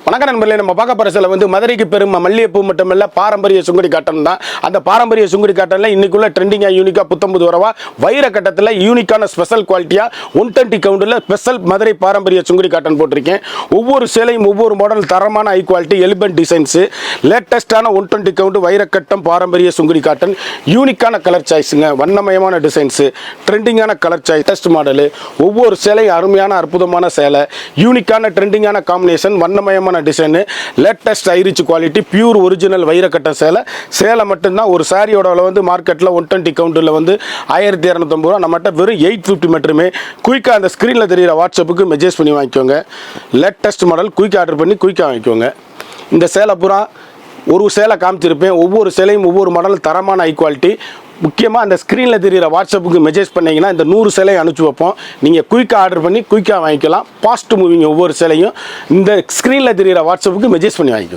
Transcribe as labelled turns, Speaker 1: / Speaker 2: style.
Speaker 1: வணக்கம் நண்பர்களே, நம்ம பார்க்க போகிற சில மதுரைக்கு பெரும் மல்லிகைப்பூ மட்டுமல்ல பாரம்பரிய சுங்குடி காட்டன் தான். அந்த பாரம்பரிய சுங்குடி காட்டனில் இன்னைக்குள்ள ட்ரெண்டிங்காக யூனிக்காக புத்தம்பது வரவா வைர கட்டத்தில் யூனிக்கான ஸ்பெஷல் குவாலிட்டியாக 120 கவுண்டில் ஸ்பெஷல் மதுரை பாரம்பரிய சுங்குடி காட்டன் போட்டிருக்கேன். ஒவ்வொரு சேலையும் ஒவ்வொரு மாடல் தரமான ஹை குவாலிட்டி எலிபென்ட் டிசைன்ஸு, லேட்டஸ்டான 120 கவுண்டு வைரக்கட்டம் பாரம்பரிய சுங்குடி காட்டன், யூனிக்கான கலர் சாய்ஸுங்க, வண்ணமயமான டிசைன்ஸு, ட்ரெண்டிங்கான கலர் சாய்ஸ், டெஸ்ட் மாடலு, ஒவ்வொரு சேலையும் அருமையான அற்புதமான சேலை, யூனிக்கான ட்ரெண்டிங்கான காம்பினேஷன், வண்ணமயமான டிசைனு, லேட்டஸ்ட் ஐரிச் குவாலிட்டி, பியூர் ஒரிஜினல் வைரக்கட்ட சேலை மட்டும்தான். ஒரு சாரியோட மார்க்கெட்டில் 120 கவுண்டில் 1250 ரூபா, நம்மகிட்ட வெறும் 850 மட்டுமே. குயிக்காக அந்த ஸ்க்ரீனில் தெரிகிற வாட்ஸ்அப்புக்கு மெசேஜ் பண்ணி வாங்கிக்கோங்க. லேட்டஸ்ட் மாடல் குயிக்காக ஆர்டர் பண்ணி குயிக்காக வாங்கிக்கோங்க. இந்த சேலை பூரா ஒரு சேலை காமிச்சிருப்பேன். ஒவ்வொரு சேலையும் ஒவ்வொரு மாடல் தரமான ஹை குவாலிட்டி. முக்கியமாக அந்த ஸ்க்ரீனில் தெரிகிற வாட்ஸ்அப்புக்கு மெசேஜ் பண்ணிங்கன்னா இந்த 100 சேலையை அனுப்பிச்சி வைப்போம். நீங்கள் குயிக்காக ஆர்டர் பண்ணி குயிக்காக வாங்கிக்கலாம். ஃபாஸ்ட் மூவிங் ஒவ்வொரு சேலையும் இந்த ஸ்க்ரீனில் தெரிகிற வாட்ஸ்அப்புக்கு மெசேஜ் பண்ணி வாங்கிக்கலாம்.